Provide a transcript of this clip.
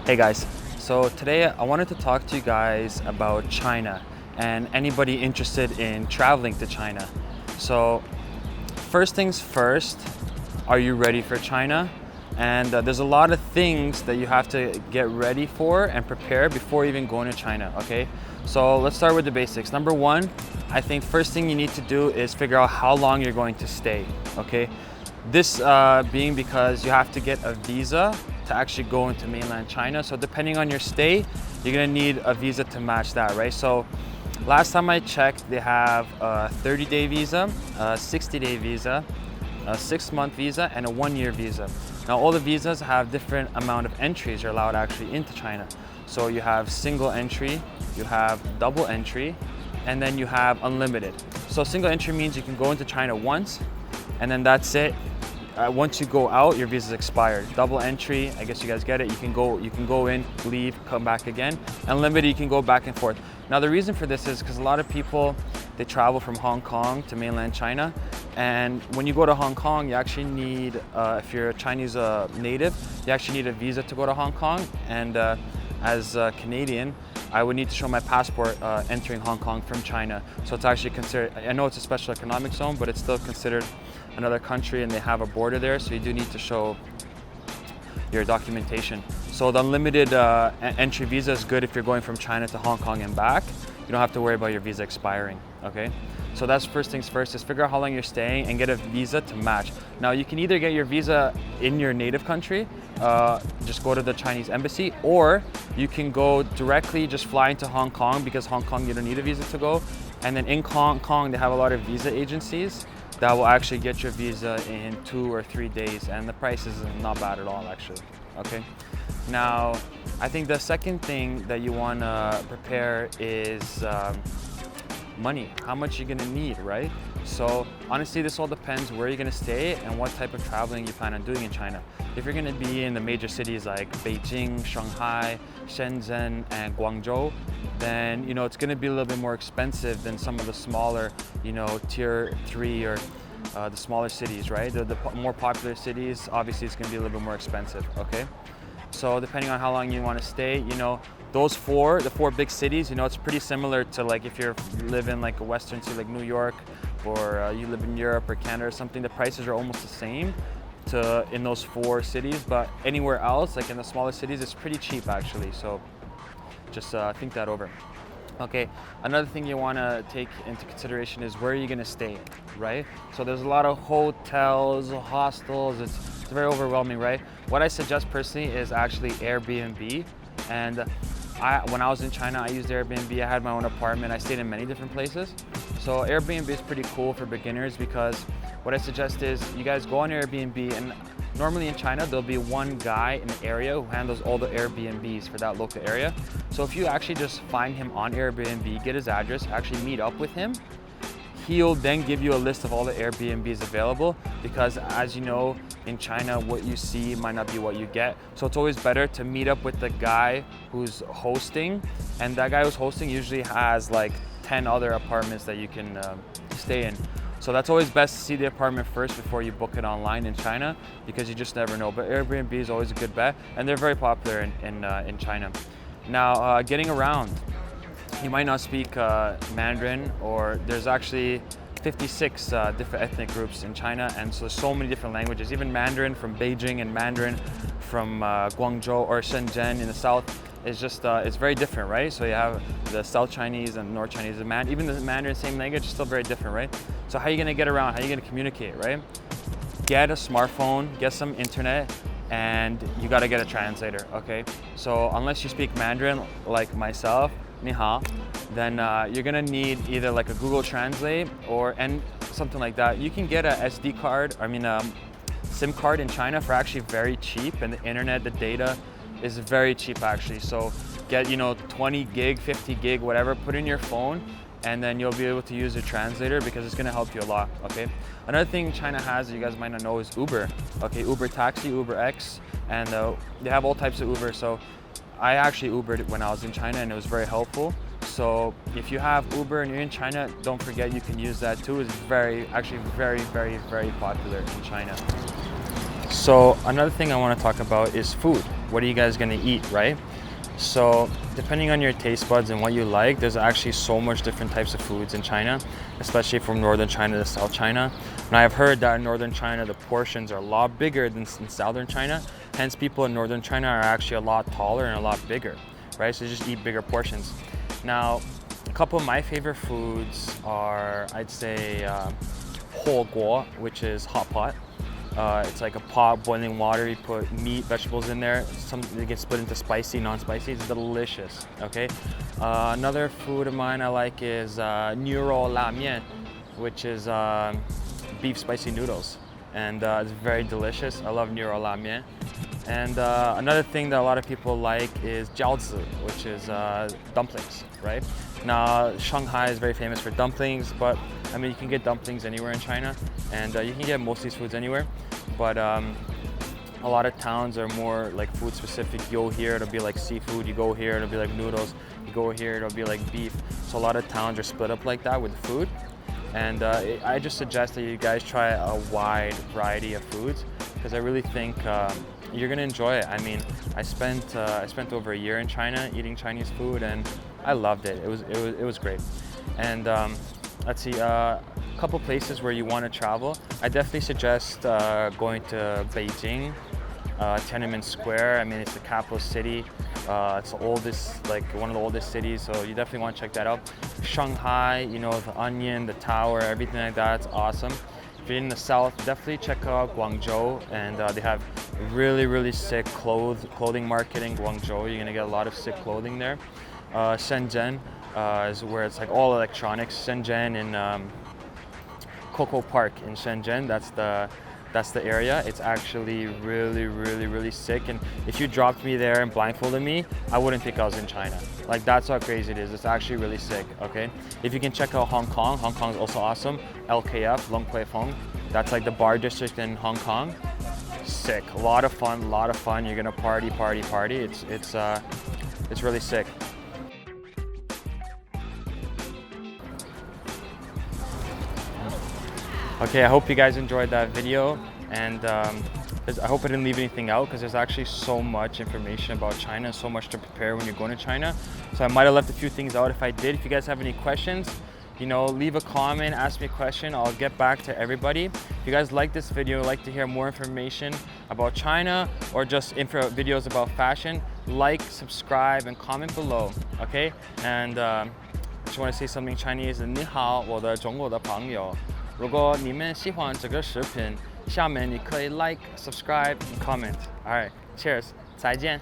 Hey guys, so today I wanted to talk to you guys about China and anybody interested in traveling to China. So first things first, are you ready for China? And there's a lot of things that you have to get ready for and prepare before even going to China, okay? So let's start with the basics. Number one, I think first thing you need to do is figure out how long you're going to stay, okay? This being because you have to get a visa to actually go into mainland China. So depending on your stay, you're gonna need a visa to match that, right? So last time I checked, they have a 30-day visa, a 60-day visa, a 6-month visa, and a 1-year visa. Now all the visas have different amount of entries you're allowed actually into China. So you have single entry, you have double entry, and then you have unlimited. So single entry means you can go into China once, and then that's it. Once you go out, your visa is expired. Double entry, I guess you guys get it. You can go in, leave, come back again. Unlimited, you can go back and forth. Now the reason for this is because a lot of people, they travel from Hong Kong to mainland China. And when you go to Hong Kong, you actually need, if you're a Chinese native, you actually need a visa to go to Hong Kong. And as a Canadian, I would need to show my passport entering Hong Kong from China. So it's actually considered, I know it's a special economic zone, but it's still considered another country and they have a border there. So you do need to show your documentation. So the unlimited entry visa is good if you're going from China to Hong Kong and back. You don't have to worry about your visa expiring, okay? So that's first things first, is figure out how long you're staying and get a visa to match. Now you can either get your visa in your native country, just go to the Chinese embassy, or you can go directly, just fly into Hong Kong, because Hong Kong you don't need a visa to go. And then in Hong Kong, they have a lot of visa agencies that will actually get your visa in 2 or 3 days, and the price is not bad at all actually, okay? Now, I think the second thing that you want to prepare is money, how much you're gonna need, right? So honestly, this all depends where you're gonna stay and what type of traveling you plan on doing in China. If you're gonna be in the major cities like Beijing, Shanghai, Shenzhen, and Guangzhou, then it's gonna be a little bit more expensive than some of the smaller, tier 3 or the smaller cities, right? The more popular cities, obviously it's gonna be a little bit more expensive, okay? So depending on how long you want to stay, the 4 big cities, it's pretty similar to like if you live in like a western city like New York, or you live in Europe or Canada or something, the prices are almost the same in those 4 cities, but anywhere else, like in the smaller cities, it's pretty cheap actually. So just think that over. Okay, another thing you want to take into consideration is where are you going to stay, right? So there's a lot of hotels, hostels, it's very overwhelming, right? What I suggest personally is actually Airbnb. And when I was in China, I used Airbnb. I had my own apartment. I stayed in many different places. So Airbnb is pretty cool for beginners, because what I suggest is you guys go on Airbnb, and normally in China, there'll be one guy in the area who handles all the Airbnbs for that local area. So if you actually just find him on Airbnb, get his address, actually meet up with him, he'll then give you a list of all the Airbnbs available, because as you know, in China, what you see might not be what you get. So it's always better to meet up with the guy who's hosting, and that guy who's hosting usually has like 10 other apartments that you can stay in. So that's always best to see the apartment first before you book it online in China, because you just never know. But Airbnb is always a good bet, and they're very popular in China. Now, getting around, you might not speak Mandarin, or there's actually 56 different ethnic groups in China, and so there's so many different languages. Even Mandarin from Beijing and Mandarin from Guangzhou or Shenzhen in the south is just, it's very different, right? So you have the South Chinese and North Chinese, even the Mandarin, same language, is still very different, right? So how are you gonna get around? How are you gonna communicate, right? Get a smartphone, get some internet, and you gotta get a translator, okay? So unless you speak Mandarin like myself, ni hao, then you're gonna need either like a Google Translate and something like that. You can get a SD card, SIM card in China for actually very cheap, and the internet, the data is very cheap actually. So get 20 gig, 50 gig, whatever, put in your phone, and then you'll be able to use a translator, because it's gonna help you a lot, okay? Another thing China has that you guys might not know is Uber, okay? Uber Taxi, Uber X, and they have all types of Uber. So I actually Ubered when I was in China, and it was very helpful. So if you have Uber and you're in China, don't forget you can use that too. It's actually very, very, very popular in China. So another thing I want to talk about is food. What are you guys going to eat, right? So depending on your taste buds and what you like, there's actually so much different types of foods in China, especially from northern China to South China. And I've heard that in northern China, the portions are a lot bigger than in southern China. Hence, people in northern China are actually a lot taller and a lot bigger, right? So just eat bigger portions. Now, a couple of my favorite foods are, I'd say, huo guo, which is hot pot. It's like a pot, boiling water, you put meat, vegetables in there. It gets split into spicy, non-spicy. It's delicious, okay? Another food of mine I like is Nuro La Mian, which is beef spicy noodles. And it's very delicious. I love Nuro La Mian. And another thing that a lot of people like is jiaozi, which is dumplings, right? Now, Shanghai is very famous for dumplings, but I mean, you can get dumplings anywhere in China, and you can get most of these foods anywhere. But a lot of towns are more like food specific. You go here, it'll be like seafood. You go here, it'll be like noodles. You go here, it'll be like beef. So a lot of towns are split up like that with food. And I just suggest that you guys try a wide variety of foods, because I really think you're gonna enjoy it. I mean, I spent over a year in China eating Chinese food, and I loved it. It was great. And let's see, a couple places where you want to travel. I definitely suggest going to Beijing, Tiananmen Square. I mean, it's the capital city. It's the oldest, like one of the oldest cities, so you definitely want to check that out. Shanghai, you know, the onion, the tower, everything like that, it's awesome. If you're in the south, definitely check out Guangzhou, and they have really sick clothing market in Guangzhou. You're gonna get a lot of sick clothing there. Shenzhen is where it's like all electronics. Shenzhen and Coco Park in Shenzhen, that's the area. It's actually really sick, and if you dropped me there and blindfolded me, I wouldn't think I was in China. Like, that's how crazy it is. It's actually really sick, okay? If you can check out Hong Kong is also awesome. LKF, Long Kwai Fong, that's like the bar district in Hong Kong. Sick, a lot of fun. You're gonna party. It's really sick. Okay, I hope you guys enjoyed that video, and I hope I didn't leave anything out, because there's actually so much information about China, so much to prepare when you're going to China. So I might have left a few things out. If I did, if you guys have any questions, you know, leave a comment, ask me a question. I'll get back to everybody. If you guys like this video, like to hear more information about China, or just videos about fashion, like, subscribe, and comment below, okay? And I just want to say something Chinese. 你好，我的中国的朋友。如果你们喜欢这个视频，下面你可以 like, subscribe, and comment. Alright, cheers. 再见。